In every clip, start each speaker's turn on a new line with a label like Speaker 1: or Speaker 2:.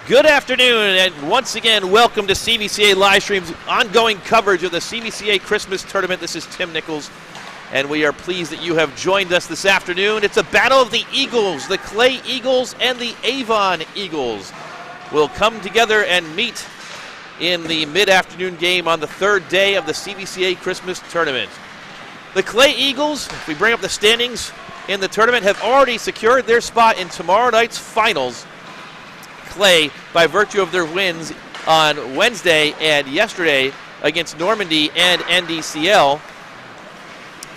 Speaker 1: Good afternoon, and once again, welcome to CVCA Livestream's ongoing coverage of the CVCA Christmas Tournament. This is Tim Nichols, and we are pleased that you have joined us this afternoon. It's a battle of the Eagles. The Clay Eagles and the Avon Eagles will come together and meet in the mid-afternoon game on the third day of the CVCA Christmas Tournament. The Clay Eagles, if we bring up the standings in the tournament, have already secured their spot in tomorrow night's finals. Clay, by virtue of their wins on Wednesday and yesterday against Normandy and NDCL,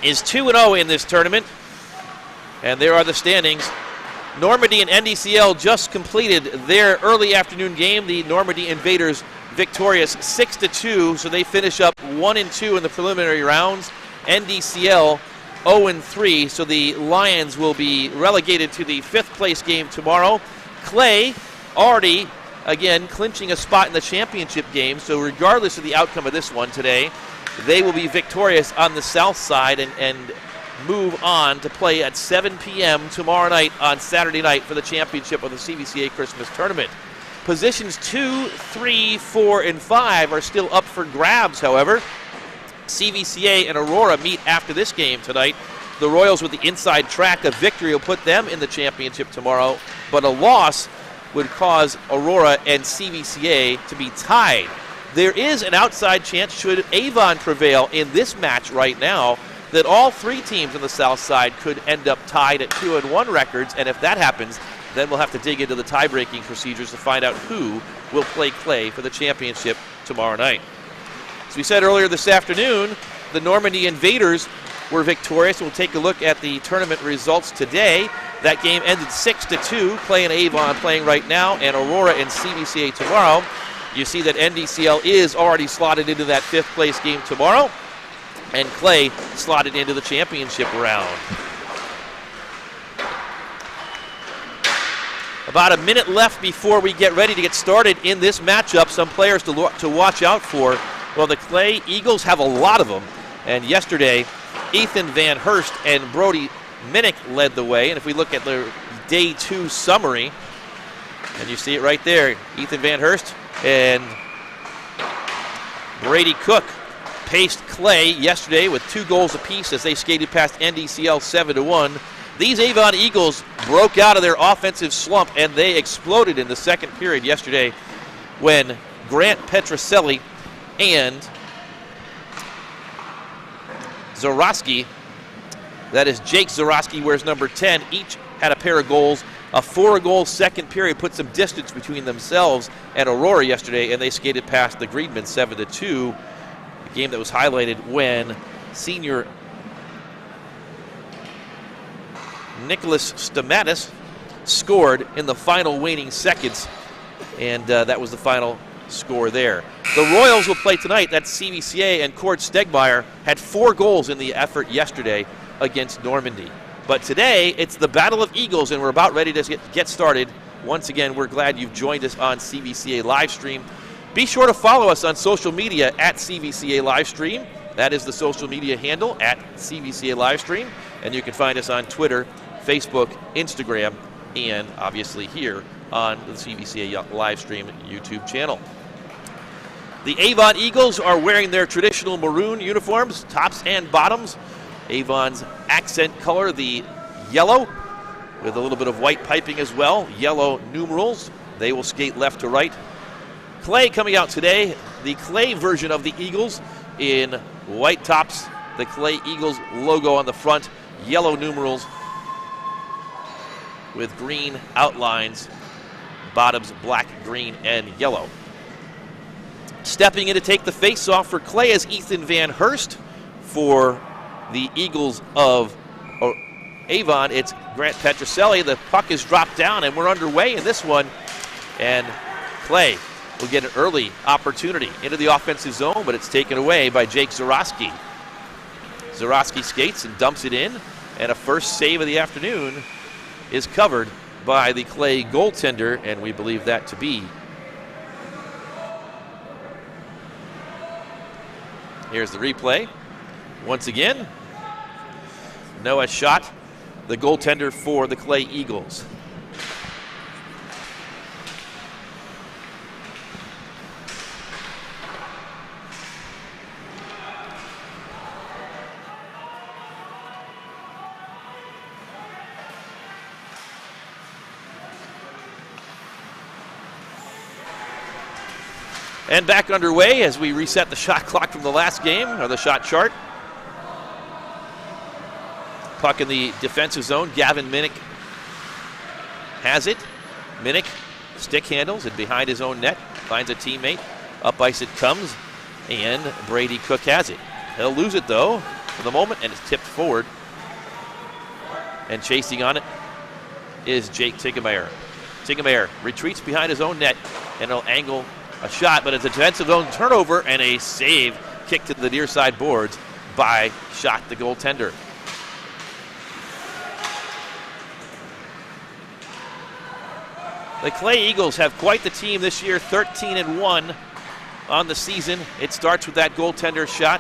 Speaker 1: is 2-0 in this tournament. And there are the standings. Normandy and NDCL just completed their early afternoon game. The Normandy Invaders victorious 6-2, so they finish up 1-2 in the preliminary rounds. NDCL 0-3, so the Lions will be relegated to the fifth place game tomorrow. Clay already, again, clinching a spot in the championship game, so regardless of the outcome of this one today, they will be victorious on the south side and move on to play at 7 p.m. tomorrow night on Saturday night for the championship of the CVCA Christmas Tournament. Positions 2, 3, 4, and 5 are still up for grabs, however. CVCA and Aurora meet after this game tonight. The Royals with the inside track. A victory will put them in the championship tomorrow, but a loss would cause Aurora and CVCA to be tied. There is an outside chance, should Avon prevail in this match right now, that all three teams on the south side could end up tied at 2-1 records, and if that happens, then we'll have to dig into the tie-breaking procedures to find out who will play Clay for the championship tomorrow night. As we said earlier this afternoon, the Normandy Invaders were victorious. We'll take a look at the tournament results today. That game ended 6-2. Clay and Avon playing right now, and Aurora and CVCA tomorrow. You see that NDCL is already slotted into that fifth place game tomorrow, and Clay slotted into the championship round. About a minute left before we get ready to get started in this matchup. Some players to watch out for. Well, the Clay Eagles have a lot of them, and yesterday Ethan Van Hurst and Brody Minnick led the way. And if we look at the day two summary, and you see it right there, Ethan Van Hurst and Brady Cook paced Clay yesterday with 2 goals apiece as they skated past NDCL 7-1. These Avon Eagles broke out of their offensive slump, and they exploded in the second period yesterday when Grant Petroselli and Zorowski, that is Jake Zorowski, wears number 10, each had a pair of goals. A 4-goal second period put some distance between themselves and Aurora yesterday, and they skated past the Greenmen 7-2, a game that was highlighted when senior Nicholas Stamatis scored in the final waning seconds, and that was the final score there. The Royals will play tonight. That's CVCA, and Cord Stegmeyer had 4 goals in the effort yesterday against Normandy. But today, it's the Battle of Eagles, and we're about ready to get started. Once again, we're glad you've joined us on CVCA Livestream. Be sure to follow us on social media at CVCA Livestream. That is the social media handle, at CVCA Livestream. And you can find us on Twitter, Facebook, Instagram, and obviously here on the CVCA Livestream YouTube channel. The Avon Eagles are wearing their traditional maroon uniforms, tops and bottoms. Avon's accent color, the yellow, with a little bit of white piping as well. Yellow numerals. They will skate left to right. Clay coming out today, the Clay version of the Eagles in white tops. The Clay Eagles logo on the front, yellow numerals with green outlines. Bottoms black, green, and yellow. Stepping in to take the face-off for Clay is Ethan Van Hurst. For the Eagles of Avon, it's Grant Petroselli. The puck is dropped down, and we're underway in this one. And Clay will get an early opportunity into the offensive zone, but it's taken away by Jake Zorowski. Zorowski skates and dumps it in, and a first save of the afternoon is covered by the Clay goaltender, and we believe that to be. Here's the replay. Once again, Noah Schott, the goaltender for the Clay Eagles. And back underway as we reset the shot clock from the last game, or the shot chart. Puck in the defensive zone. Gavin Minnick has it. Minnick stick handles and behind his own net. Finds a teammate. Up ice it comes. And Brady Cook has it. He'll lose it though for the moment, and it's tipped forward. And chasing on it is Jake Tiggemeyer. Tiggemeyer retreats behind his own net, and he'll angle a shot, but it's a defensive zone turnover and a save kick to the near side boards by Schott, the goaltender. The Clay Eagles have quite the team this year, 13-1 on the season. It starts with that goaltender Schott.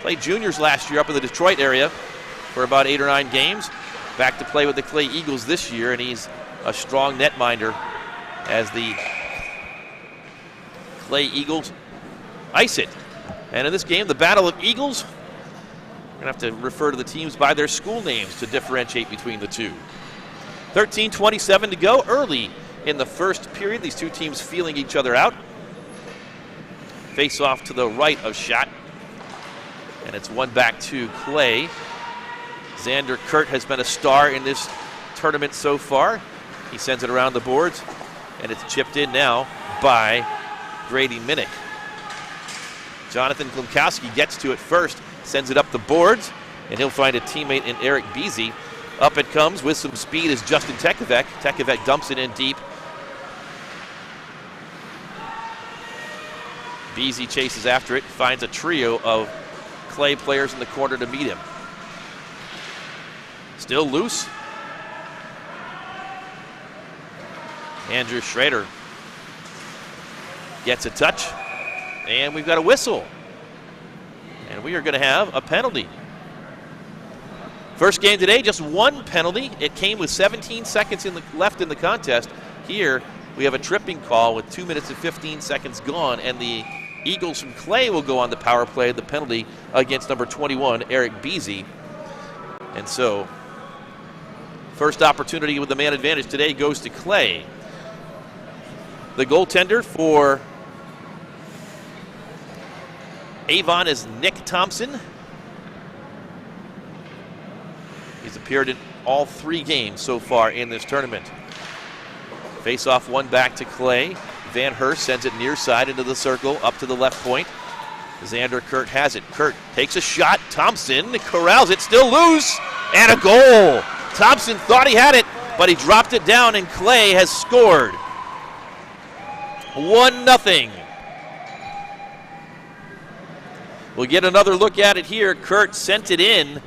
Speaker 1: Played juniors last year up in the Detroit area for about 8 or 9 games. Back to play with the Clay Eagles this year, and he's a strong netminder as the Clay Eagles ice it. And in this game, the Battle of Eagles, we're going to have to refer to the teams by their school names to differentiate between the two. 13:27 to go, early in the first period. These two teams feeling each other out. Face off to the right of Schott. And it's one back to Clay. Xander Kurt has been a star in this tournament so far. He sends it around the boards, and it's chipped in now by Grady Minnick. Jonathan Klimkowski gets to it first, sends it up the boards, and he'll find a teammate in Eric Beasy. Up it comes with some speed is Justin Tekevec. Tekevec dumps it in deep. Beasy chases after it, finds a trio of Clay players in the corner to meet him. Still loose. Andrew Schrader gets a touch, and we've got a whistle. And we are going to have a penalty. First game today, just one penalty. It came with 17 seconds left in the contest. Here, we have a tripping call with 2 minutes and 15 seconds gone, and the Eagles from Clay will go on the power play, the penalty against number 21, Eric Beasy. And so, first opportunity with the man advantage today goes to Clay. The goaltender for Avon is Nick Thompson. He's appeared in all 3 games so far in this tournament. Face off one back to Clay. Van Hurst sends it near side into the circle, up to the left point. Xander Kurt has it. Kurt takes a shot. Thompson corrals it, still loose, and a goal. Thompson thought he had it, but he dropped it down, and Clay has scored. 1-0. We'll get another look at it here. Kurt sent it in.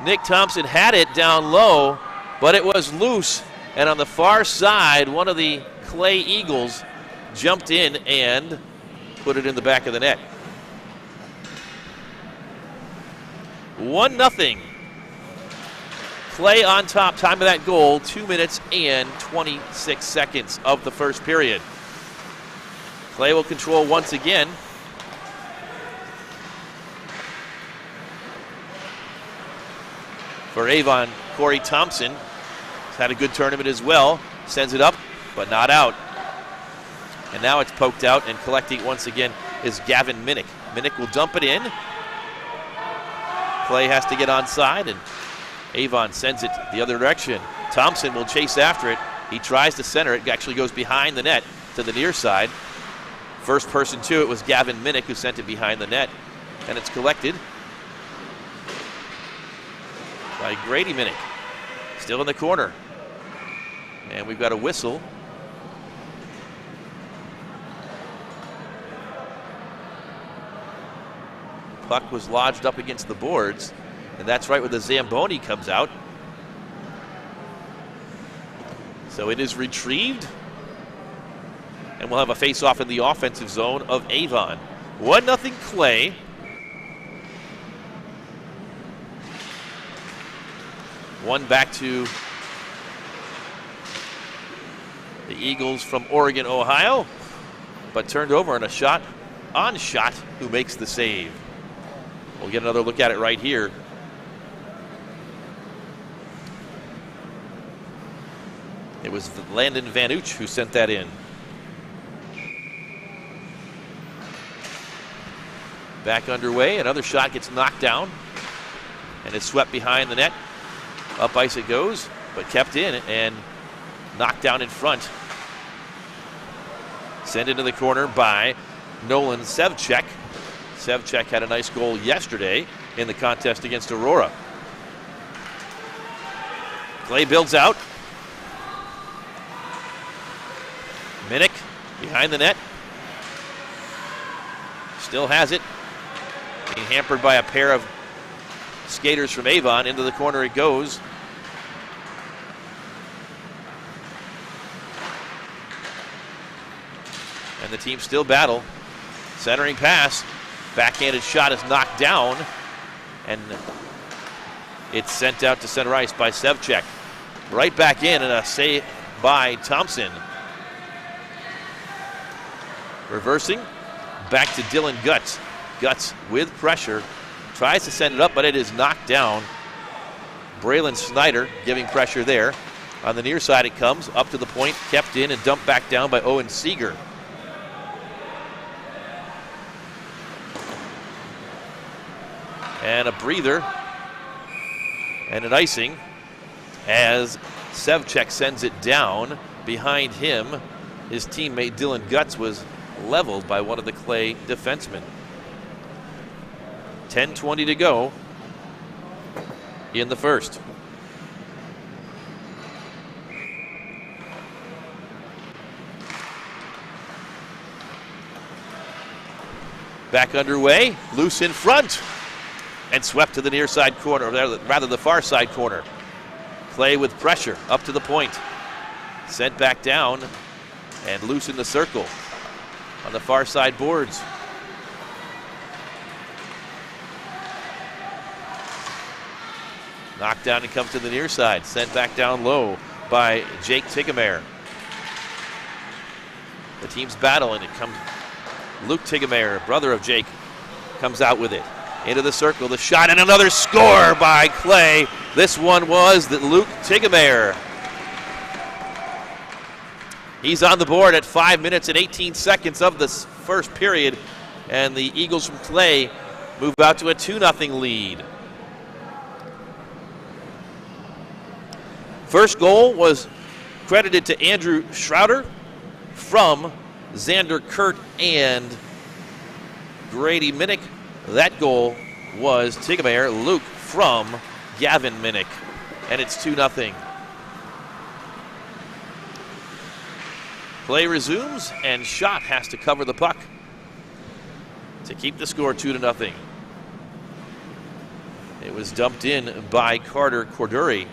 Speaker 1: Nick Thompson had it down low, but it was loose. And on the far side, one of the Clay Eagles jumped in and put it in the back of the net. 1-0. Clay on top. Time of that goal, 2 minutes and 26 seconds of the first period. Clay will control once again. For Avon, Corey Thompson has had a good tournament as well. Sends it up, but not out. And now it's poked out, and collecting once again is Gavin Minnick. Minnick will dump it in. Clay has to get onside, and Avon sends it the other direction. Thompson will chase after it. He tries to center it. It actually goes behind the net to the near side. First person to it was Gavin Minnick, who sent it behind the net. And it's collected by Grady Minnick. Still in the corner. And we've got a whistle. Puck was lodged up against the boards. And that's right where the Zamboni comes out. So it is retrieved. And we'll have a face-off in the offensive zone of Avon. 1-0 Clay. One back to the Eagles from Oregon, Ohio, but turned over in a shot on Schott, who makes the save. We'll get another look at it right here. It was Landon Vanuch who sent that in. Back underway. Another shot gets knocked down. And it's swept behind the net. Up ice it goes, but kept in and knocked down in front. Sent into the corner by Nolan Sevchek. Sevchek had a nice goal yesterday in the contest against Aurora. Clay builds out. Minnick behind the net. Still has it. Being hampered by a pair of skaters from Avon. Into the corner it goes. And the team still battle. Centering pass. Backhanded shot is knocked down. And it's sent out to center ice by Sevchek. Right back in, and a save by Thompson. Reversing. Back to Dylan Guts. Guts with pressure. Tries to send it up, but it is knocked down. Braylon Snyder giving pressure there. On the near side it comes. Up to the point. Kept in and dumped back down by Owen Seeger. And a breather. And an icing as Sevchek sends it down. Behind him, his teammate Dylan Guts was leveled by one of the Clay defensemen. 10:20 to go in the first. Back underway, loose in front, and swept to the near side corner, or rather the far side corner. Clay with pressure, up to the point. Sent back down, and loose in the circle on the far side boards. Knocked down and comes to the near side. Sent back down low by Jake Tiggemeyer. The team's battling. It comes. Luke Tiggemeyer, brother of Jake, comes out with it. Into the circle, the shot, and another score by Clay. This one was Luke Tiggemeyer. He's on the board at 5 minutes and 18 seconds of this first period, and the Eagles from Clay move out to a 2-0 lead. First goal was credited to Andrew Schroeder from Xander Kurt and Grady Minnick. That goal was Tiggemeyer, Luke from Gavin Minnick, and it's 2-0. Play resumes, and Schott has to cover the puck to keep the score 2-0. It was dumped in by Carter Corduri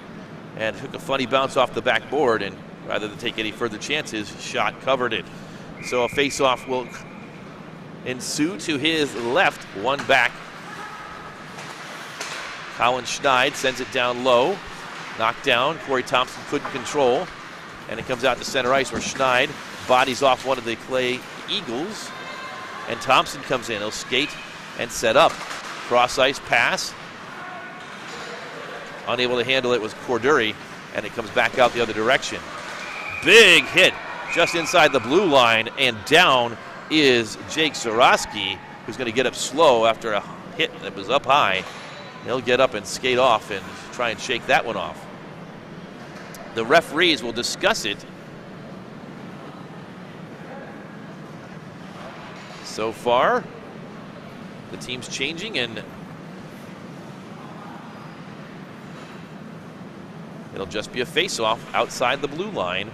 Speaker 1: and took a funny bounce off the backboard, and rather than take any further chances, Schott covered it. So a face-off will ensue to his left, one back. Colin Schneid sends it down low, knocked down. Corey Thompson couldn't control, and it comes out to center ice where Schneid bodies off one of the Clay Eagles, and Thompson comes in. He'll skate and set up. Cross ice pass. Unable to handle it was Corduri, and it comes back out the other direction. Big hit just inside the blue line, and down is Jake Zorowski, who's going to get up slow after a hit that was up high. He'll get up and skate off and try and shake that one off. The referees will discuss it. So far, the team's changing, and it'll just be a face-off outside the blue line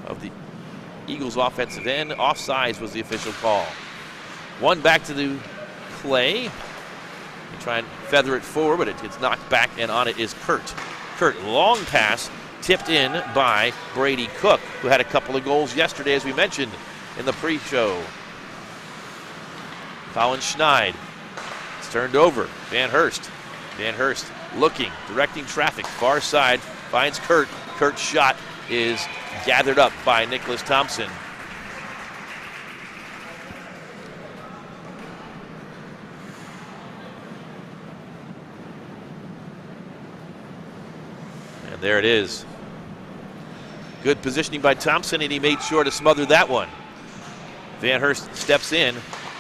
Speaker 1: of the Eagles offensive end. Offsides was the official call. One back to the Clay. They try and feather it forward, but it gets knocked back, and on it is Kurt. Kurt, long pass, tipped in by Brady Cook, who had a couple of goals yesterday, as we mentioned in the pre-show. Colin Schneid. It's turned over. Van Hurst. Van Hurst looking, directing traffic. Far side, finds Kurt. Kurt's shot is gathered up by Nicholas Thompson. And there it is. Good positioning by Thompson, and he made sure to smother that one. Van Hurst steps in,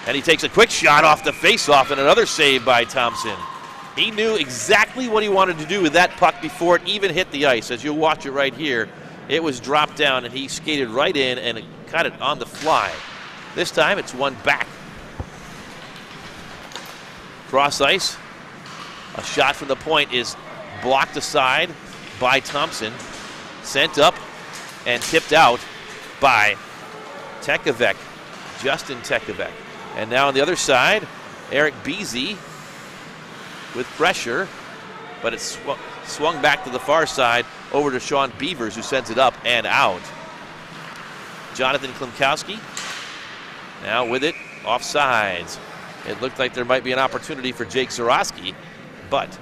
Speaker 1: And he takes a quick shot off the faceoff, and another save by Thompson. He knew exactly what he wanted to do with that puck before it even hit the ice. As you'll watch it right here, it was dropped down, and he skated right in and caught it on the fly. This time, it's won back. Cross ice. A shot from the point is blocked aside by Thompson. Sent up and tipped out by Tekevec, Justin Tekevec. And now on the other side, Eric Beasy with pressure, but it's swung back to the far side over to Sean Beavers, who sends it up and out. Jonathan Klimkowski now with it, offsides. It looked like there might be an opportunity for Jake Zarowski, but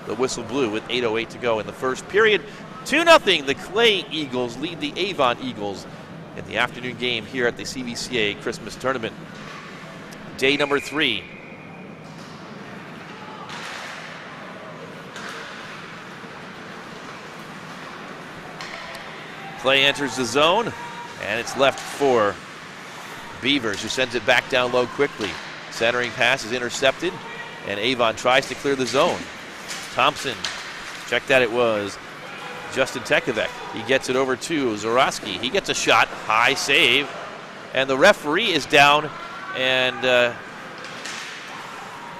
Speaker 1: the whistle blew with 8:08 to go in the first period. 2-0, the Clay Eagles lead the Avon Eagles in the afternoon game here at the CVCA Christmas Tournament. Day number 3. Clay enters the zone, and it's left for Beavers, who sends it back down low quickly. Centering pass is intercepted, and Avon tries to clear the zone. Thompson, check that, it was Justin Tekevec. He gets it over to Zarowski. He gets a shot, high save, and the referee is down and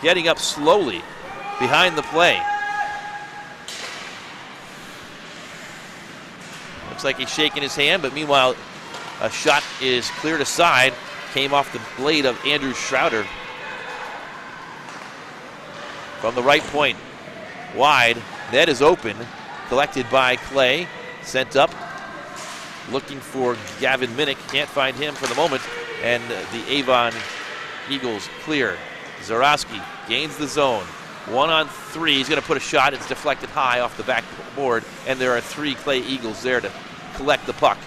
Speaker 1: getting up slowly behind the play. Looks like he's shaking his hand, but meanwhile, a shot is cleared aside. Came off the blade of Andrew Schroeder. From the right point, wide. Net is open. Collected by Clay. Sent up. Looking for Gavin Minnick. Can't find him for the moment. And the Avon Eagles clear. Zarowski gains the zone. 1-on-3. He's going to put a shot. It's deflected high off the backboard. And there are 3 Clay Eagles there to collect the puck.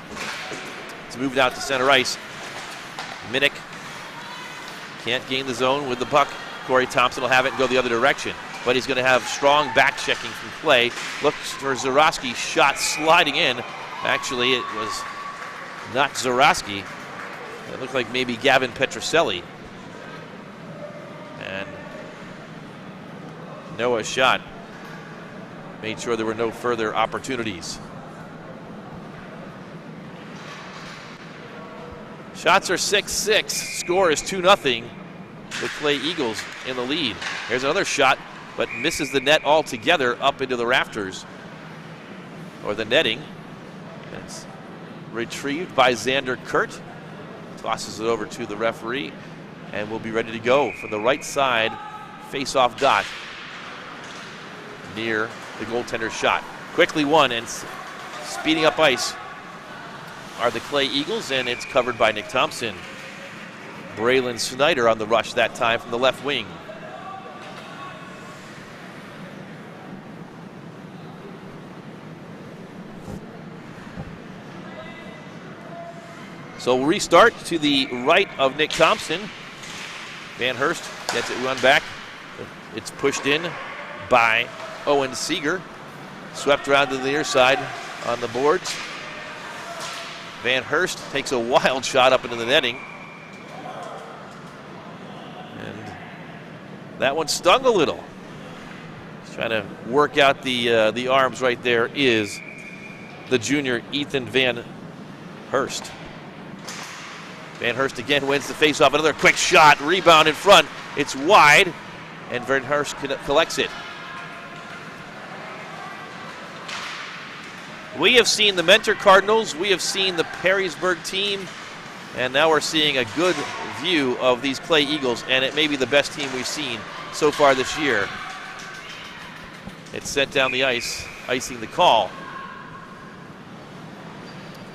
Speaker 1: It's moved out to center ice. Minnick can't gain the zone with the puck. Corey Thompson will have it and go the other direction. But he's going to have strong back checking from Clay. Looks for Zarowski. Shot sliding in. Actually, it was not Zarowski. It looked like maybe Gavin Petroselli. And Noah's shot made sure there were no further opportunities. Shots are 6-6. Score is 2-0. The Clay Eagles in the lead. Here's another shot, but misses the net altogether up into the rafters, or the netting. It's retrieved by Xander Kurt. Tosses it over to the referee, and we'll be ready to go from the right side face-off dot near the goaltender's shot. Quickly won, and speeding up ice are the Clay Eagles, and it's covered by Nick Thompson. Braylon Snyder on the rush that time from the left wing. So we'll restart to the right of Nick Thompson. Van Hurst gets it run back. It's pushed in by Owen Seeger. Swept around to the near side on the boards. Van Hurst takes a wild shot up into the netting. And that one stung a little. He's trying to work out the arms right there is the junior Ethan Van Hurst. Van Hurst again wins the faceoff. Another quick shot, rebound in front. It's wide, and Van Hurst collects it. We have seen the Mentor Cardinals, we have seen the Perrysburg team, and now we're seeing a good view of these Clay Eagles, and it may be the best team we've seen so far this year. It's sent down the ice, icing the call.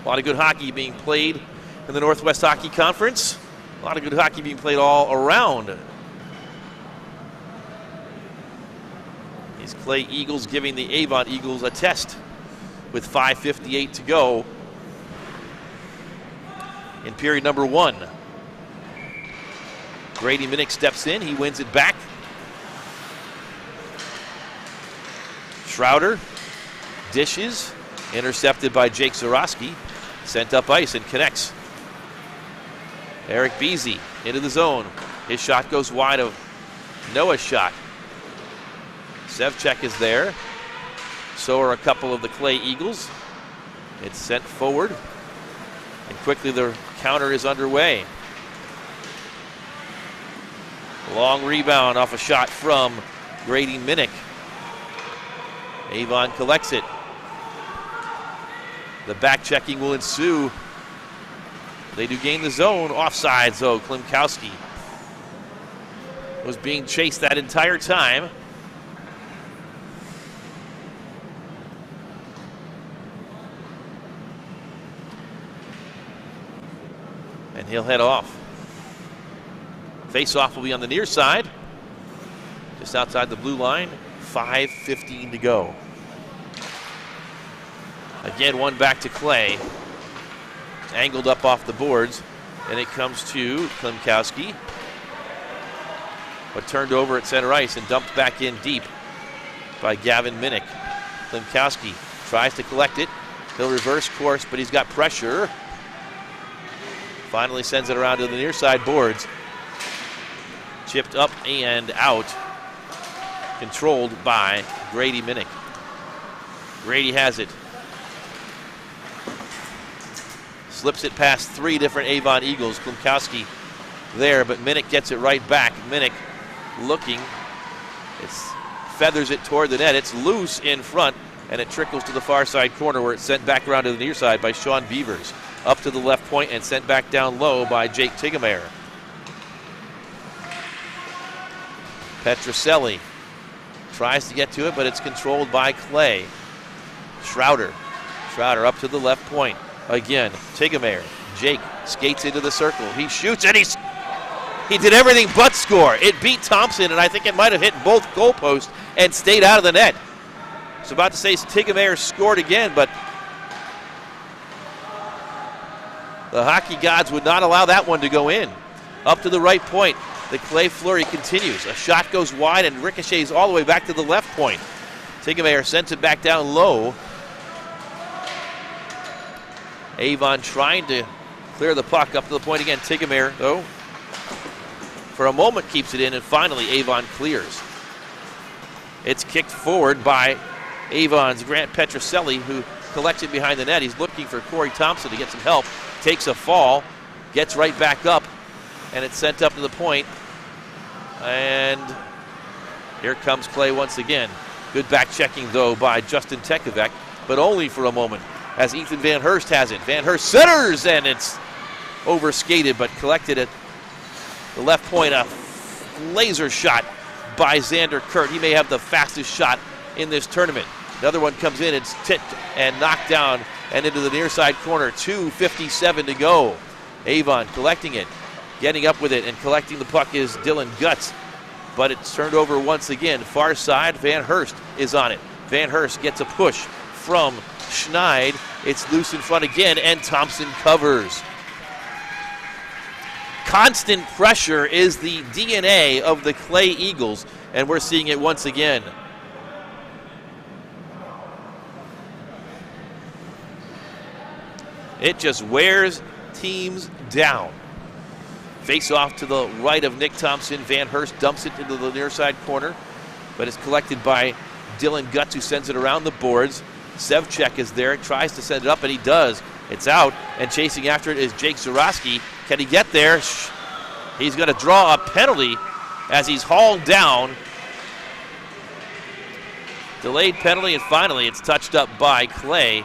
Speaker 1: A lot of good hockey being played in the Northwest Hockey Conference. A lot of good hockey being played all around. These Clay Eagles giving the Avon Eagles a test with 5:58 to go in period number 1. Grady Minnick steps in. He wins it back. Schroeder dishes. Intercepted by Jake Zarowski. Sent up ice and connects. Eric Beasy into the zone. His shot goes wide of Noah's shot. Sevchek is there. So are a couple of the Clay Eagles. It's sent forward. And quickly the counter is underway. Long rebound off a shot from Grady Minnick. Avon collects it. The back checking will ensue. They do gain the zone. Offsides, though. Klimkowski was being chased that entire time. And he'll head off. Face-off will be on the near side. Just outside the blue line. 5:15 to go. Again, one back to Clay. Angled up off the boards. And it comes to Klimkowski. But turned over at center ice and dumped back in deep by Gavin Minnick. Klimkowski tries to collect it. He'll reverse course, but he's got pressure. Finally sends it around to the near side boards. Chipped up and out. Controlled by Grady Minnick. Grady has it. Slips it past three different Avon Eagles. Klimkowski there, but Minnick gets it right back. Minnick looking. It feathers it toward the net. It's loose in front, and it trickles to the far side corner where it's sent back around to the near side by Sean Beavers. Up to the left point and sent back down low by Jake Tigemeyer. Petroselli tries to get to it, but it's controlled by Clay. Schroeder up to the left point. Again, Tigemeyer. Jake skates into the circle. He shoots, and he did everything but score. It beat Thompson, and I think it might have hit both goalposts and stayed out of the net. I was about to say Tigemeyer scored again, but the hockey gods would not allow that one to go in. Up to the right point. The Clay flurry continues. A shot goes wide and ricochets all the way back to the left point. Tigemeyer sends it back down low. Avon trying to clear the puck up to the point again. Tigemeyer, though, for a moment keeps it in, and finally Avon clears. It's kicked forward by Avon's Grant Petroselli, who collects it behind the net. He's looking for Corey Thompson to get some help. Takes a fall, gets right back up, and it's sent up to the point. And here comes Clay once again. Good back checking, though, by Justin Tekovec, but only for a moment, as Ethan Van Hurst has it. Van Hurst centers, and it's over-skated, but collected at the left point. A laser shot by Xander Kurt. He may have the fastest shot in this tournament. Another one comes in, it's tipped and knocked down and into the near side corner. 2:57 to go. Avon collecting it, getting up with it, and collecting the puck is Dylan Gutz. But it's turned over once again. Far side, Van Hurst is on it. Van Hurst gets a push from Schneid. It's loose in front again, and Thompson covers. Constant pressure is the DNA of the Clay Eagles, and we're seeing it once again. It just wears teams down. Face off to the right of Nick Thompson. Van Hurst dumps it into the near side corner, but it's collected by Dylan Gutz, who sends it around the boards. Sevchek is there, tries to send it up, and he does. It's out, and chasing after it is Jake Zarowski. Can he get there? He's going to draw a penalty as he's hauled down. Delayed penalty, and finally it's touched up by Clay.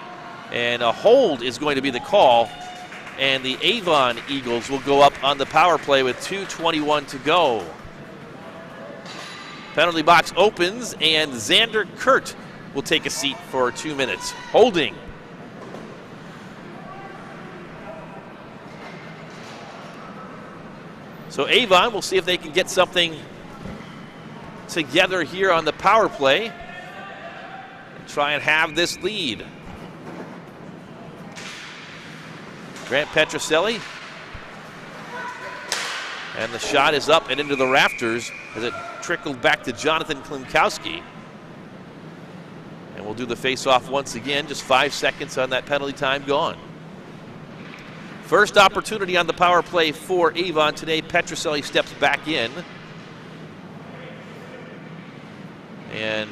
Speaker 1: And a hold is going to be the call. And the Avon Eagles will go up on the power play with 2:21 to go. Penalty box opens, and Xander Kurt will take a seat for 2 minutes. Holding. So Avon, we'll see if they can get something together here on the power play and try and have this lead. Grant Petroselli. And the shot is up and into the rafters as it trickled back to Jonathan Klimkowski. And we'll do the face-off once again. Just 5 seconds on that penalty time gone. First opportunity on the power play for Avon today. Petroselli steps back in. And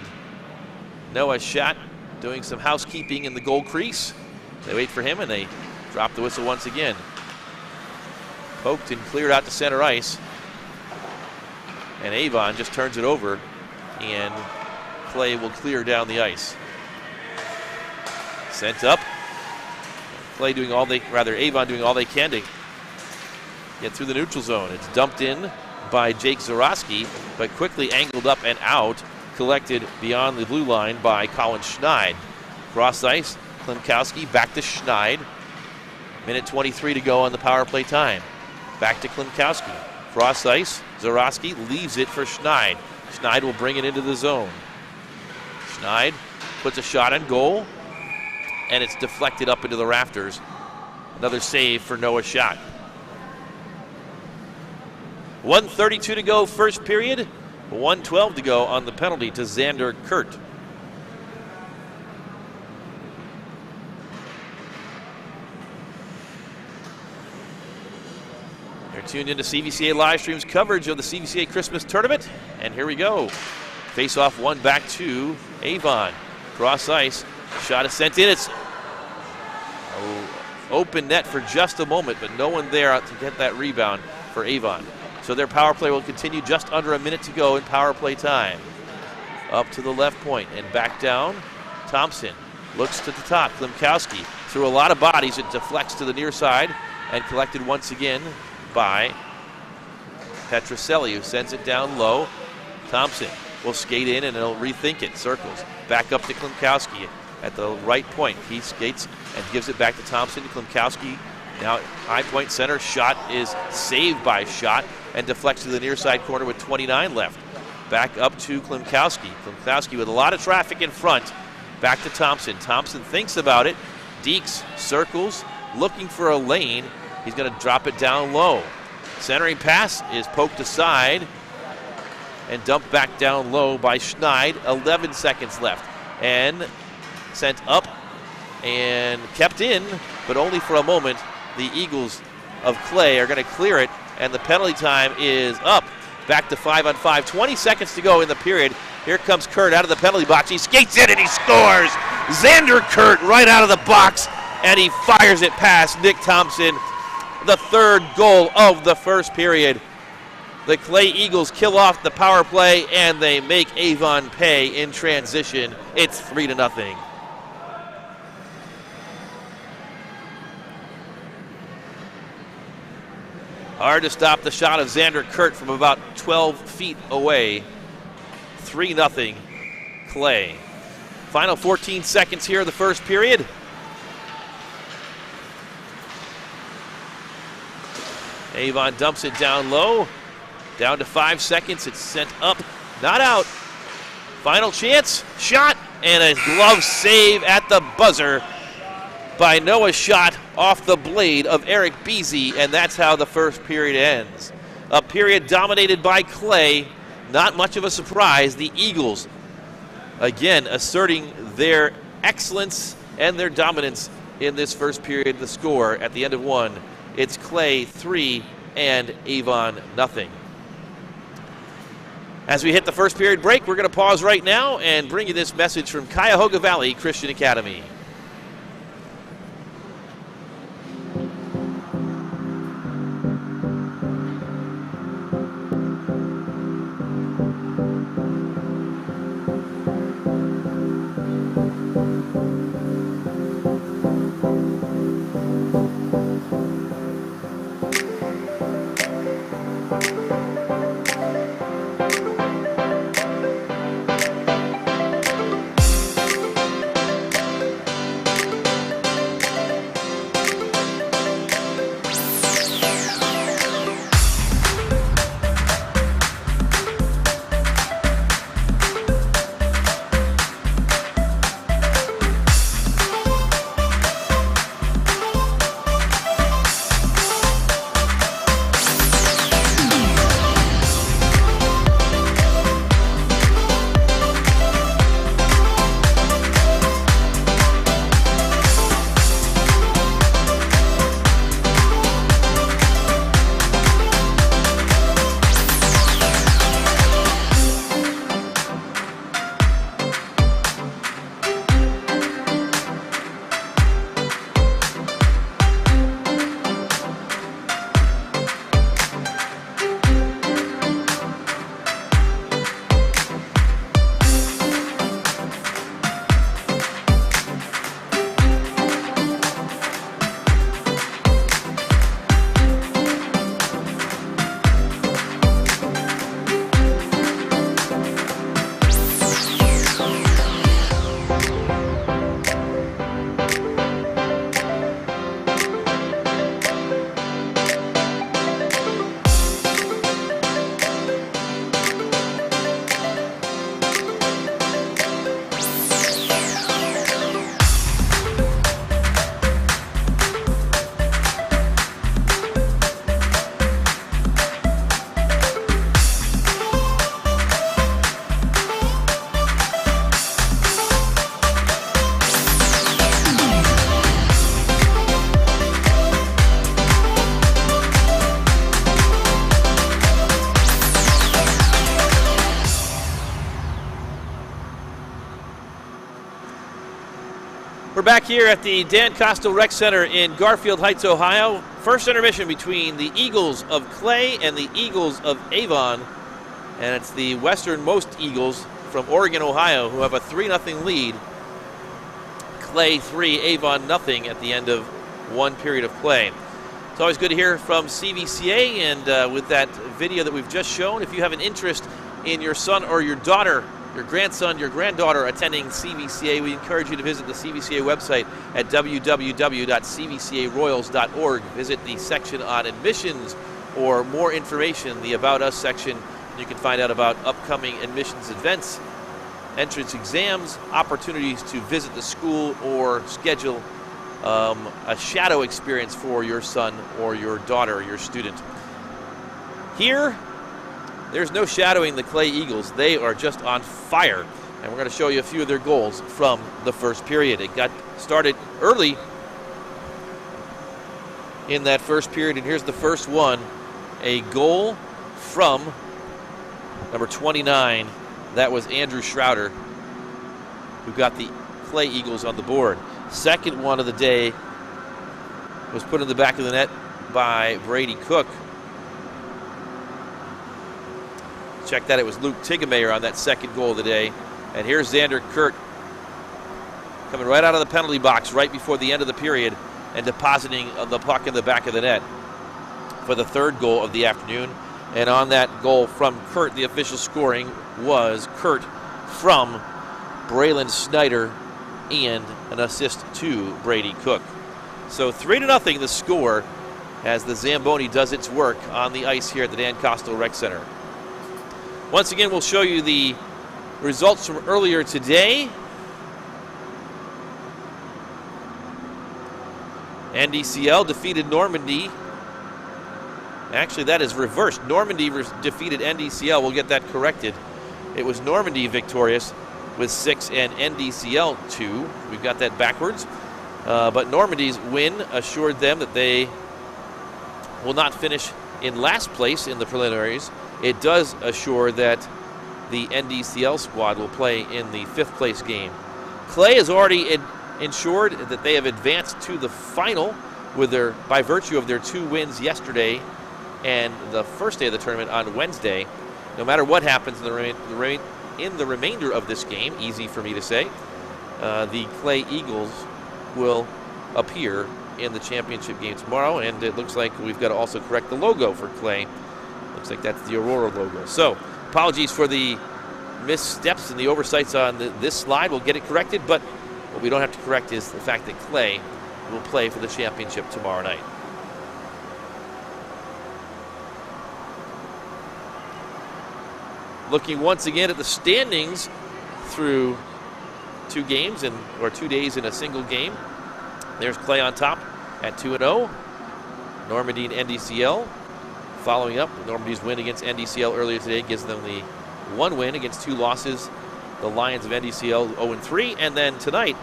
Speaker 1: Noah Schott doing some housekeeping in the goal crease. They wait for him and they drop the whistle once again. Poked and cleared out to center ice. And Avon just turns it over and Clay will clear down the ice. Sent up. Avon doing all they can to get through the neutral zone. It's dumped in by Jake Zarowski, but quickly angled up and out, collected beyond the blue line by Colin Schneid. Cross ice, Klimkowski back to Schneid. Minute 23 to go on the power play time. Back to Klimkowski. Cross ice, Zarowski leaves it for Schneid. Schneid will bring it into the zone. Schneid puts a shot on goal, and it's deflected up into the rafters. Another save for Noah Schott. 1:32 to go first period. 1:12 to go on the penalty to Xander Kurt. You're tuned into CVCA live streams coverage of the CVCA Christmas Tournament. And here we go. Face-off one back to Avon. Cross ice. Shot is sent in. It's open net for just a moment, but no one there to get that rebound for Avon. So their power play will continue just under a minute to go in power play time. Up to the left point and back down. Thompson looks to the top. Klimkowski through a lot of bodies. It deflects to the near side and collected once again by Petroselli, who sends it down low. Thompson will skate in and he'll rethink it. Circles back up to Klimkowski at the right point. He skates and gives it back to Thompson. Klimkowski now high point center. Shot is saved by Schott and deflects to the near side corner with 29 left. Back up to Klimkowski. Klimkowski with a lot of traffic in front. Back to Thompson. Thompson thinks about it. Deeks circles, looking for a lane. He's going to drop it down low. Centering pass is poked aside and dumped back down low by Schneid. 11 seconds left. And sent up and kept in, but only for a moment. The Eagles of Clay are going to clear it, and the penalty time is up. Back to 5-on-5. 20 seconds to go in the period. Here comes Kurt out of the penalty box. He skates in and he scores. Xander Kurt right out of the box, and he fires it past Nick Thompson. The third goal of the first period. The Clay Eagles kill off the power play, and they make Avon pay in transition. It's 3-0. Hard to stop the shot of Xander Kurt from about 12 feet away. 3-0 Clay. Final 14 seconds here of the first period. Avon dumps it down low. Down to 5 seconds. It's sent up, not out. Final chance, shot, and a glove save at the buzzer by Noah Schott off the blade of Eric Beasy, and that's how the first period ends. A period dominated by Clay. Not much of a surprise. The Eagles, again, asserting their excellence and their dominance in this first period. The score at the end of one, it's Clay 3 and Avon 0. As we hit the first period break, we're going to pause right now and bring you this message from Cuyahoga Valley Christian Academy. back here at the Dan Kostel Rec Center in Garfield Heights, Ohio. First intermission between the Eagles of Clay and the Eagles of Avon. And it's the westernmost Eagles from Oregon, Ohio, who have a 3-0 lead. Clay 3, Avon 0 at the end of one period of play. It's always good to hear from CVCA, and with that video that we've just shown, if you have an interest in your son or your daughter, your grandson, your granddaughter attending CVCA, we encourage you to visit the CVCA website at www.cvcaroyals.org. Visit the section on admissions or more information, the About Us section. You can find out about upcoming admissions events, entrance exams, opportunities to visit the school or schedule a shadow experience for your son or your daughter or your student. Here, there's no shadowing the Clay Eagles. They are just on fire. And we're going to show you a few of their goals from the first period. It got started early in that first period, and here's the first one. A goal from number 29. That was Andrew Schroeder, who got the Clay Eagles on the board. Second one of the day was put in the back of the net by Brady Cook. Check that, it was Luke Tigemeyer on that second goal of the day. And here's Xander Kurt coming right out of the penalty box right before the end of the period and depositing the puck in the back of the net for the third goal of the afternoon. And on that goal from Kurt, the official scoring was Kurt from Braylon Snyder and an assist to Brady Cook. So 3-0 the score as the Zamboni does its work on the ice here at the Dan Kostel Rec Center. Once again, we'll show you the results from earlier today. NDCL defeated Normandy. Actually, that is reversed. Normandy defeated NDCL. We'll get that corrected. It was Normandy victorious with 6 and NDCL 2. We've got that backwards. But Normandy's win assured them that they will not finish in last place in the preliminaries. It does assure that the NDCL squad will play in the 5th place game. Clay has already ensured that they have advanced to the final by virtue of their 2 wins yesterday and the first day of the tournament on Wednesday. No matter what happens in the remainder of this game, easy for me to say, the Clay Eagles will appear in the championship game tomorrow, and it looks like we've got to also correct the logo for Clay. Looks like that's the Aurora logo. So apologies for the missteps and the oversights on this slide. We'll get it corrected, but what we don't have to correct is the fact that Clay will play for the championship tomorrow night. Looking once again at the standings through 2 games or 2 days in a single game. There's Clay on top at 2-0. Normandy and NDCL following up. Normandy's win against NDCL earlier today gives them the 1 win against 2 losses. The Lions of NDCL 0-3. And then tonight,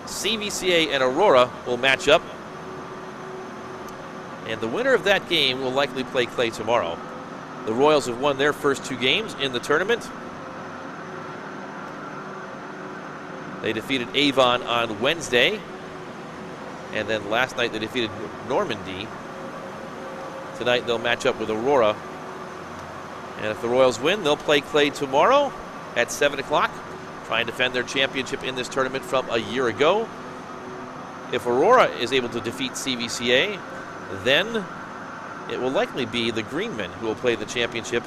Speaker 1: CVCA and Aurora will match up. And the winner of that game will likely play Clay tomorrow. The Royals have won their first 2 games in the tournament. They defeated Avon on Wednesday. And then last night they defeated Normandy. Tonight they'll match up with Aurora. And if the Royals win, they'll play Clay tomorrow at 7 o'clock. Try and defend their championship in this tournament from a year ago. If Aurora is able to defeat CVCA, then it will likely be the Greenmen who will play the championship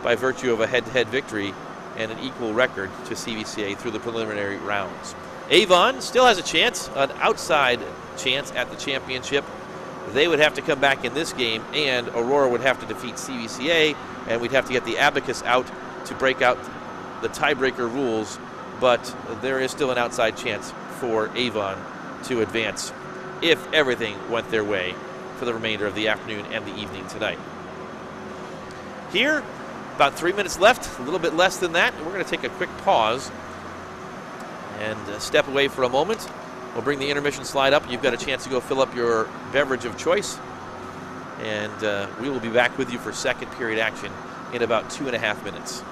Speaker 1: by virtue of a head-to-head victory and an equal record to CVCA through the preliminary rounds. Avon still has a chance, an outside chance at the championship. They would have to come back in this game, and Aurora would have to defeat CVCA, and we'd have to get the abacus out to break out the tiebreaker rules, but there is still an outside chance for Avon to advance if everything went their way for the remainder of the afternoon and the evening tonight. Here, about 3 minutes left, a little bit less than that, and we're going to take a quick pause and step away for a moment. We'll bring the intermission slide up. You've got a chance to go fill up your beverage of choice, and we will be back with you for second period action in about 2.5 minutes.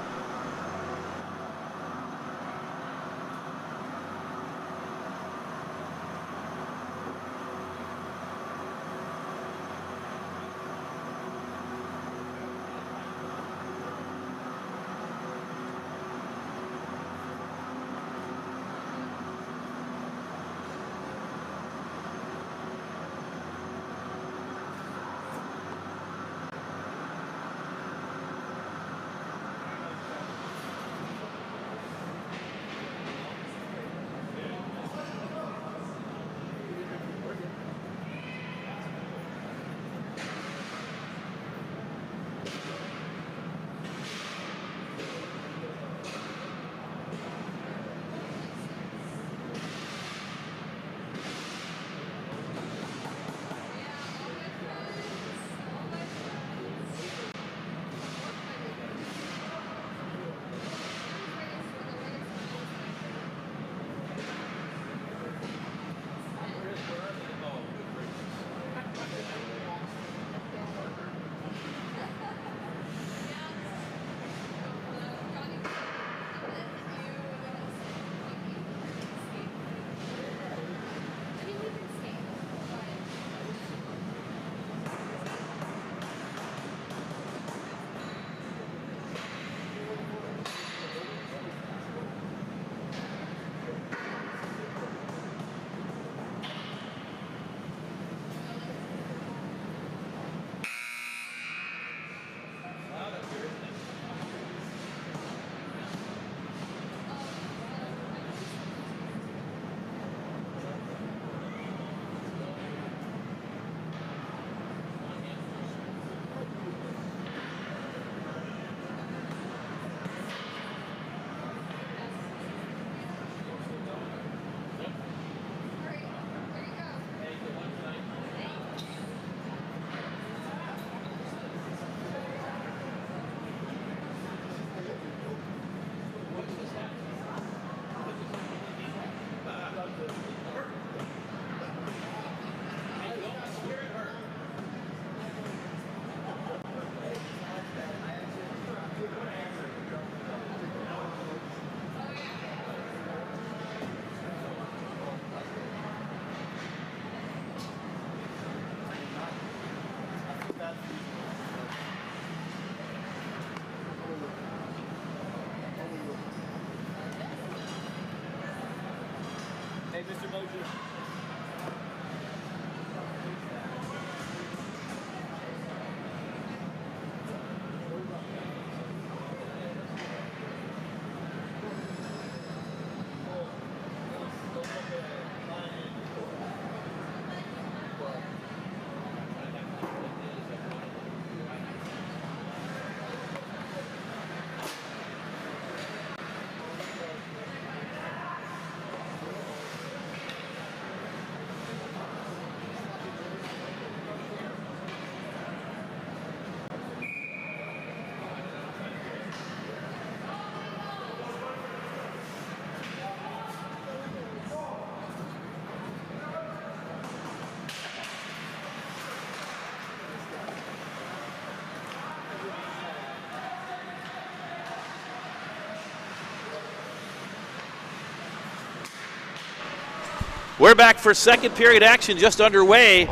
Speaker 1: We're back for second period action just underway.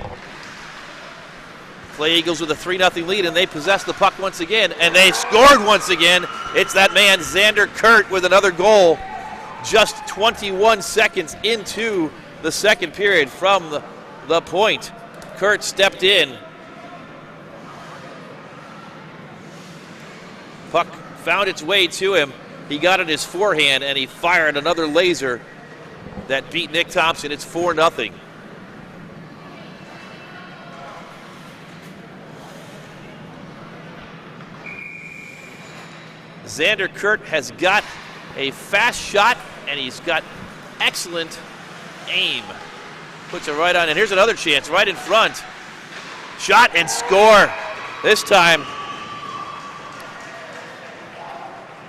Speaker 1: Clay Eagles with a 3-0 lead, and they possess the puck once again, and they scored once again. It's that man, Xander Kurt, with another goal just 21 seconds into the second period from the point. Kurt stepped in. Puck found its way to him. He got it his forehand, and he fired another laser that beat Nick Thompson. It's 4-0. Xander Kurt has got a fast shot, and he's got excellent aim. Puts it right on, and here's another chance right in front. Shot and score. This time,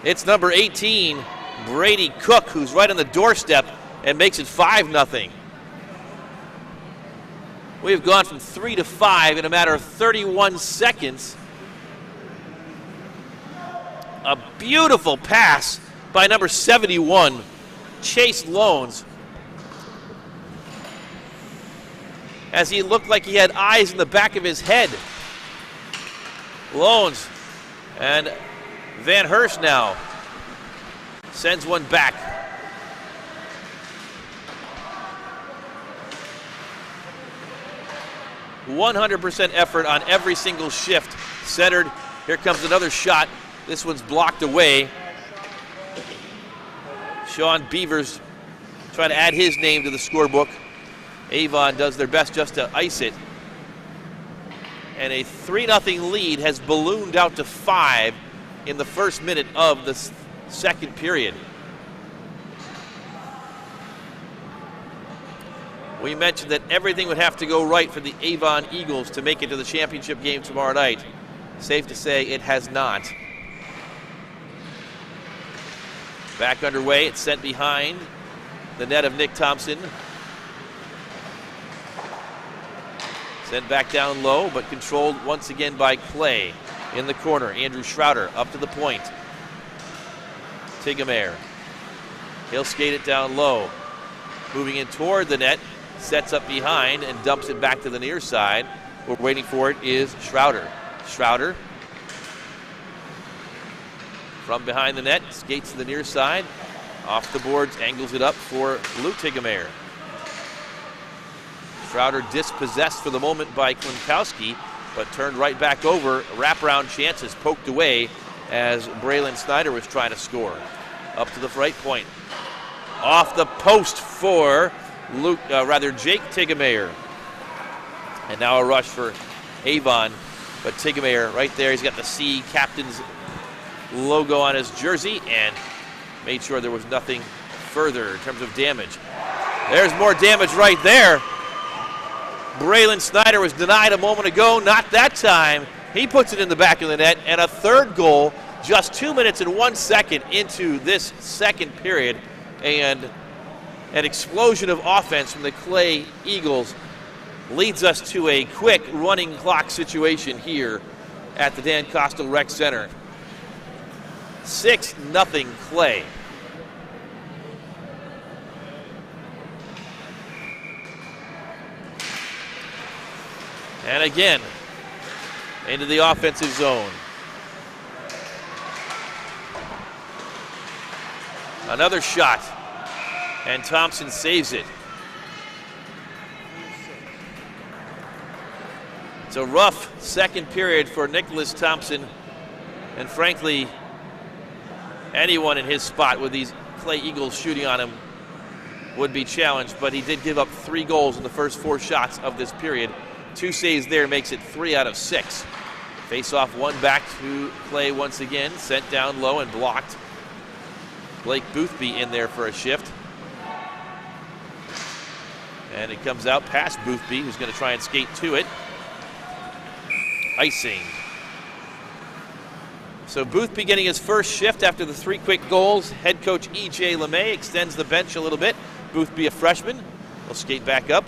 Speaker 1: it's number 18, Brady Cook, who's right on the doorstep and makes it 5-0. We've gone from 3 to 5 in a matter of 31 seconds. A beautiful pass by number 71, Chase Loans, as he looked like he had eyes in the back of his head. Loans, and Van Herst now sends one back. "100% effort on every single shift." Centered. Here comes another shot. This one's blocked away. Sean Beavers trying to add his name to the scorebook. Avon does their best just to ice it. And a 3-0 lead has ballooned out to 5 in the first minute of the second period. We mentioned that everything would have to go right for the Avon Eagles to make it to the championship game tomorrow night. Safe to say it has not. Back underway, it's sent behind the net of Nick Thompson. Sent back down low, but controlled once again by Clay. In the corner, Andrew Schroeder up to the point. Tigamair. He'll skate it down low. Moving in toward the net, sets up behind and dumps it back to the near side. We're waiting for it is Schroeder. Schroeder from behind the net, skates to the near side. Off the boards, angles it up for Luke Tigamair. Schroeder dispossessed for the moment by Klinkowski, but turned right back over. Wraparound chances poked away as Braylon Snyder was trying to score. Up to the right point. Off the post for Jake Tigamair. And now a rush for Avon, but Tigamair right there. He's got the C captain's logo on his jersey and made sure there was nothing further in terms of damage. There's more damage right there. Braylon Snyder was denied a moment ago, not that time. He puts it in the back of the net, and a third goal just 2 minutes and 1 second into this second period, and an explosion of offense from the Clay Eagles leads us to a quick running clock situation here at the Dan Kostel Rec Center. 6-0 Clay. And again, into the offensive zone. Another shot, and Thompson saves it. It's a rough second period for Nicholas Thompson, and frankly, anyone in his spot with these Clay Eagles shooting on him would be challenged, but he did give up 3 goals in the first 4 shots of this period. 2 saves there makes it 3 out of 6. Face off one back to Clay once again, sent down low and blocked. Blake Boothby in there for a shift. And it comes out past Boothby, who's going to try and skate to it. Icing. So Boothby getting his first shift after the 3 quick goals. Head coach E.J. LeMay extends the bench a little bit. Boothby, a freshman, will skate back up.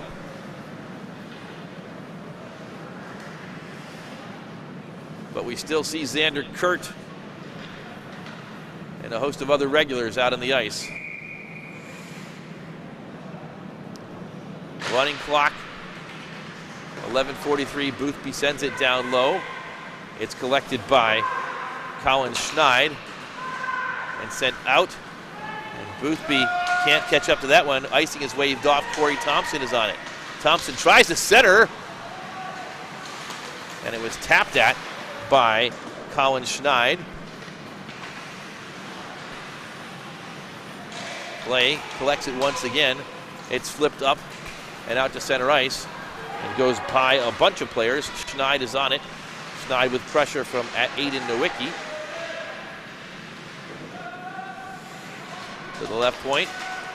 Speaker 1: But we still see Xander Kurt and a host of other regulars out on the ice. Running clock, 11:43. Boothby sends it down low. It's collected by Colin Schneid and sent out. And Boothby can't catch up to that one. Icing is waved off. Corey Thompson is on it. Thompson tries to center, and it was tapped at by Colin Schneid. Clay collects it once again. It's flipped up and out to center ice and goes by a bunch of players. Schneid is on it. Schneid with pressure from Aiden Nowicki. To the left point,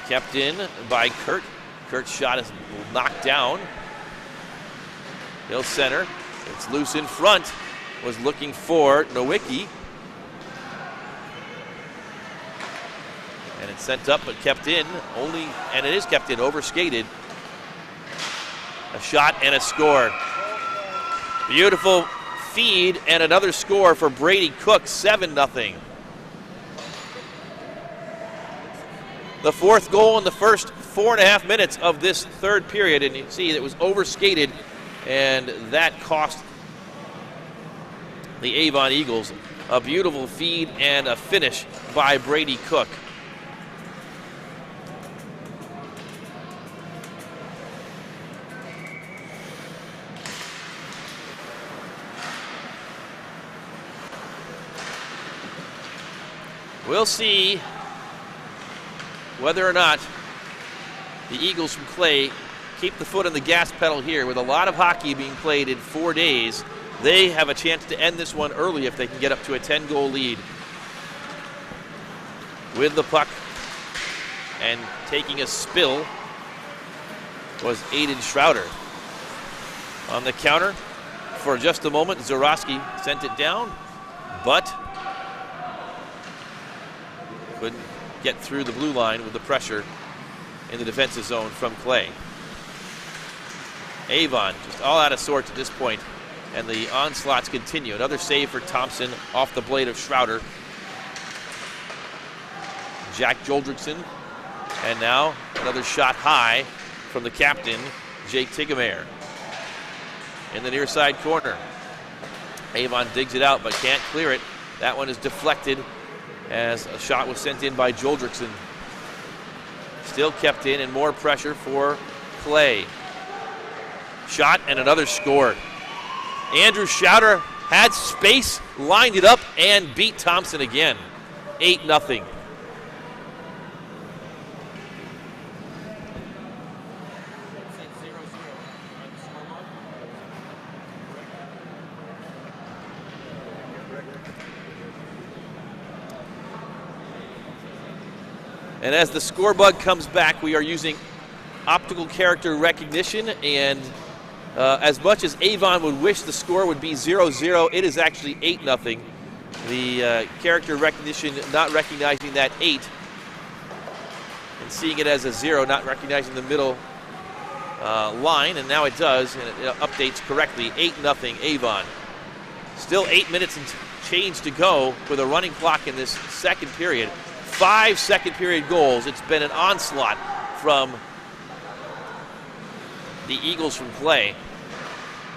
Speaker 1: kept in by Kurt. Kurt's shot is knocked down. He'll center. It's loose in front. Was looking for Nowicki. And it's sent up but kept in. And it is kept in, overskated. A shot and a score. Beautiful feed and another score for Brady Cook, 7-0. The fourth goal in the first 4.5 minutes of this third period, and you see it was overskated, and that cost the Avon Eagles a beautiful feed and a finish by Brady Cook. We'll see whether or not the Eagles from Clay keep the foot on the gas pedal here. With a lot of hockey being played in 4 days, they have a chance to end this one early if they can get up to a 10-goal lead. With the puck and taking a spill was Aiden Schrouder. On the counter, for just a moment, Zorowski sent it down, but couldn't get through the blue line with the pressure in the defensive zone from Clay. Avon just all out of sorts at this point, and the onslaughts continue. Another save for Thompson off the blade of Schrouder. Jack Joldrickson, and now another shot high from the captain, Jake Tigemeyer. In the near side corner, Avon digs it out but can't clear it. That one is deflected as a shot was sent in by Joldrickson. Still kept in, and more pressure for Clay. Shot and another score. Andrew Schrouder had space, lined it up, and beat Thompson again. 8-0. And as the score bug comes back, we are using optical character recognition, and as much as Avon would wish the score would be 0-0, it is actually 8-0. The character recognition not recognizing that 8 and seeing it as a 0, not recognizing the middle line, and now it does, and it updates correctly. 8-0 Avon. Still 8 minutes and change to go with a running clock in this second period. 5 second period goals. It's been an onslaught from the Eagles from Clay.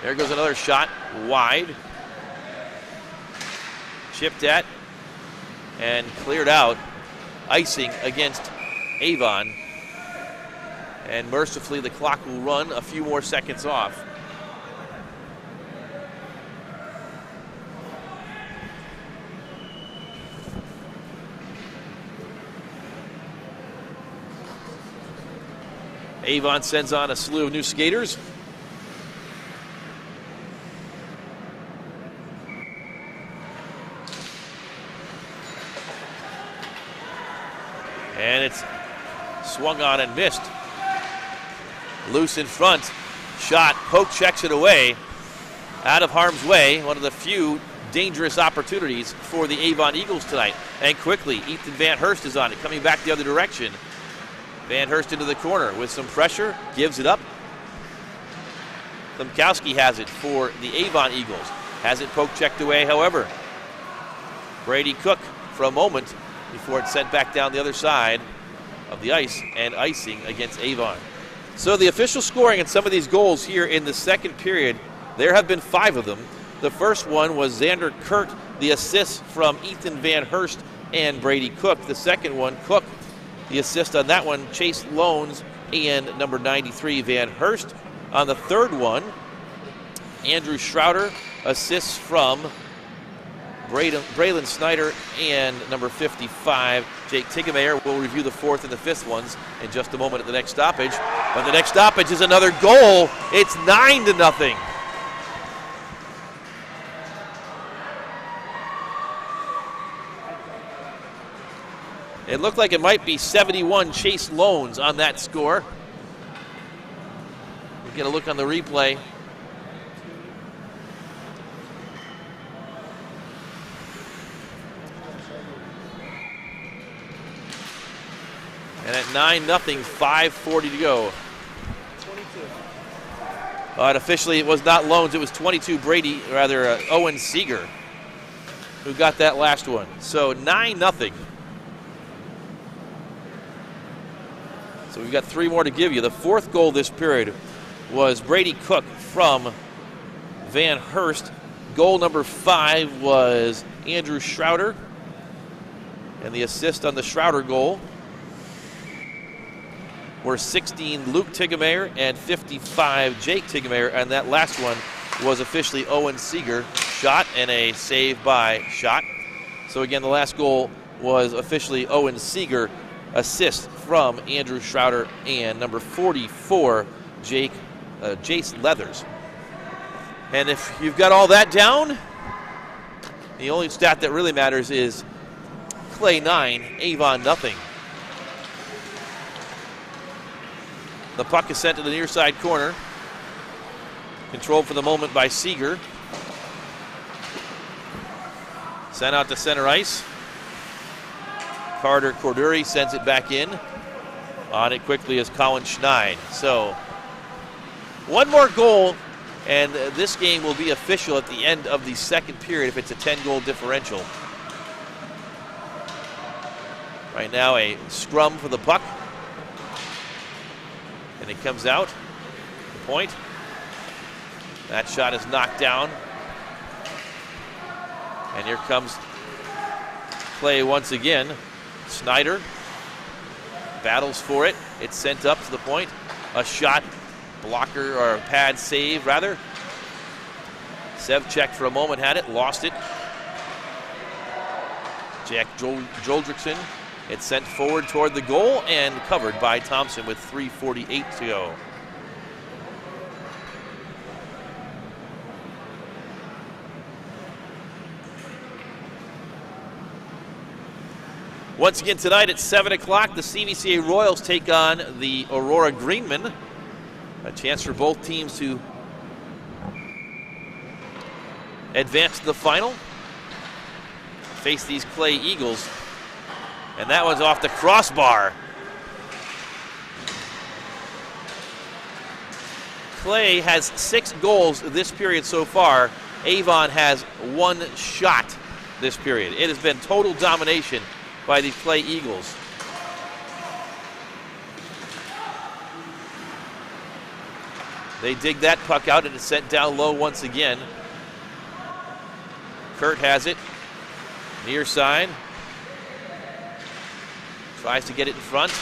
Speaker 1: There goes another shot wide. Chipped at and cleared out. Icing against Avon. And mercifully the clock will run a few more seconds off. Avon sends on a slew of new skaters. And it's swung on and missed. Loose in front. Shot. Poke checks it away. Out of harm's way. One of the few dangerous opportunities for the Avon Eagles tonight. And quickly, Ethan Van Hurst is on it, coming back the other direction. Van Hurst into the corner with some pressure, gives it up. Klimkowski has it for the Avon Eagles. Has it poke checked away, however. Brady Cook for a moment before it's sent back down the other side of the ice, and icing against Avon. So the official scoring in some of these goals here in the second period, there have been 5 of them. The first one was Xander Kurt, the assist from Ethan Van Hurst and Brady Cook. The second one, Cook, the assist on that one, Chase Loans and number 93, Van Hurst. On the third one, Andrew Schroeder, assists from Braylon Snyder and number 55, Jake Tiggemeyer. We'll review the fourth and the fifth ones in just a moment at the next stoppage. But the next stoppage is another goal. It's 9-0. It looked like it might be 71 Chase Loans on that score. We'll get a look on the replay. And at 9-0, 5:40 to go.
Speaker 2: 22.
Speaker 1: And officially, it was not Loans. It was 22 Owen Seeger, who got that last one. So 9-0. So we've got 3 more to give you. The fourth goal this period was Brady Cook from Van Hurst. Goal number 5 was Andrew Schroeder. And the assist on the Schroeder goal were 16 Luke Tiggemeyer and 55 Jake Tiggemeyer. And that last one was officially Owen Seeger. Shot and a save by Shot. So again, the last goal was officially Owen Seeger. Assist from Andrew Schroeder and number 44, Jace Leathers. And if you've got all that down, the only stat that really matters is Clay 9, Avon nothing. The puck is sent to the near side corner. Controlled for the moment by Seeger. Sent out to center ice. Carter Corduri sends it back in. On it quickly is Colin Schneid. So, one more goal, and this game will be official at the end of the second period if it's a 10-goal differential. Right now, a scrum for the puck. And it comes out. The point. That shot is knocked down. And here comes play once again. Snyder battles for it. It's sent up to the point. A shot, blocker, or a pad save, rather. Sev checked for a moment, had it, lost it. Jack Joldrickson. It's sent forward toward the goal and covered by Thompson with 3:48 to go. Once again tonight at 7 o'clock, the CVCA Royals take on the Aurora Greenmen. A chance for both teams to advance to the final. Face these Clay Eagles. And that one's off the crossbar. Clay has 6 goals this period so far. Avon has 1 shot this period. It has been total domination by the Clay Eagles. They dig that puck out and it's sent down low once again. Kurt has it. Near side. Tries to get it in front.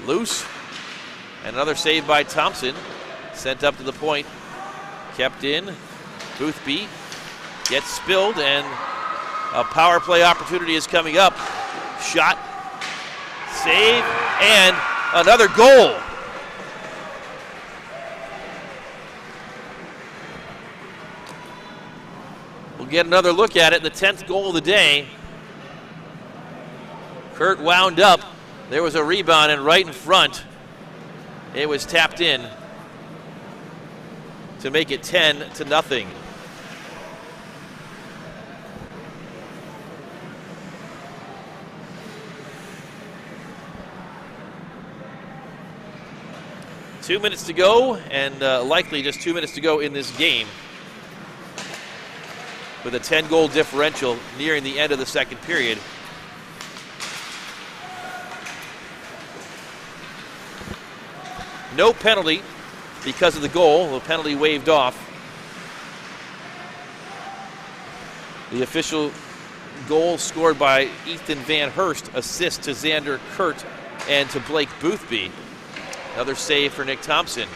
Speaker 1: Loose. And another save by Thompson. Sent up to the point. Kept in. Boothby gets spilled, and a power play opportunity is coming up. Shot. Save. And another goal. We'll get another look at it. The 10th goal of the day. Kurt wound up. There was a rebound, and right in front, it was tapped in to make it 10-0. Two minutes to go, and likely just 2 minutes to go in this game, with a 10-goal differential nearing the end of the second period. No penalty because of the goal. The penalty waved off. The official goal scored by Ethan Van Hurst, assist to Xander Kurt and to Blake Boothby. Another save for Nick Thompson.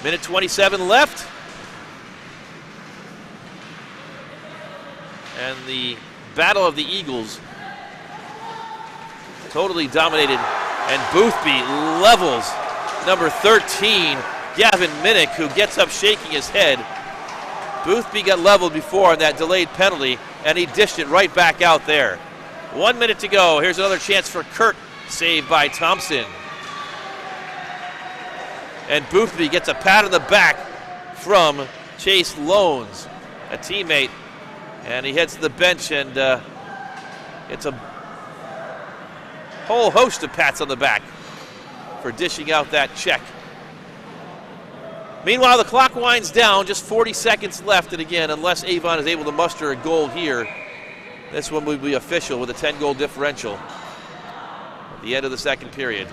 Speaker 1: Minute 27 left. And the battle of the Eagles totally dominated. And Boothby levels number 13, Gavin Minnick, who gets up shaking his head. Boothby got leveled before on that delayed penalty, and he dished it right back out there. 1 minute to go. Here's another chance for Kurt, saved by Thompson. And Boothby gets a pat on the back from Chase Loans, a teammate. And he heads to the bench, and it's a whole host of pats on the back for dishing out that check. Meanwhile, the clock winds down, just 40 seconds left, and again, unless Avon is able to muster a goal here, this one will be official with a 10-goal differential at the end of the second period.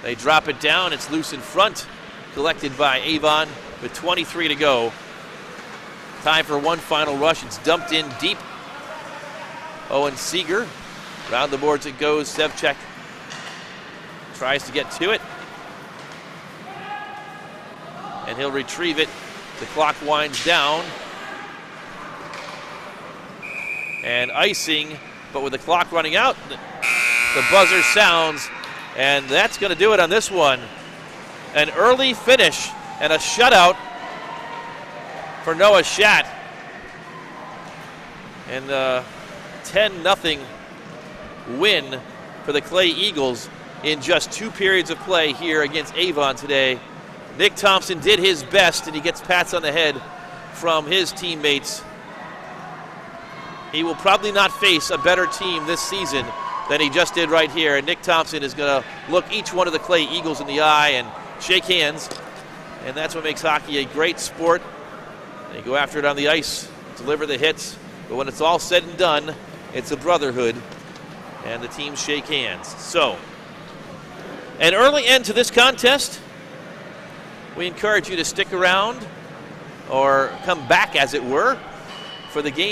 Speaker 1: They drop it down, it's loose in front, collected by Avon with 23 to go. Time for one final rush, it's dumped in deep. Owen Seeger, round the boards it goes, Sevchek tries to get to it. And he'll retrieve it. The clock winds down. And icing, but with the clock running out, the buzzer sounds, and that's going to do it on this one. An early finish and a shutout for Noah Schatt. And 10-0 win for the Clay Eagles in just 2 periods of play here against Avon today. Nick Thompson did his best, and he gets pats on the head from his teammates. He will probably not face a better team this season than he just did right here. And Nick Thompson is going to look each one of the Clay Eagles in the eye and shake hands. And that's what makes hockey a great sport. They go after it on the ice, deliver the hits. But when it's all said and done, it's a brotherhood, and the teams shake hands. So, an early end to this contest. We encourage you to stick around, or come back, as it were, for the game.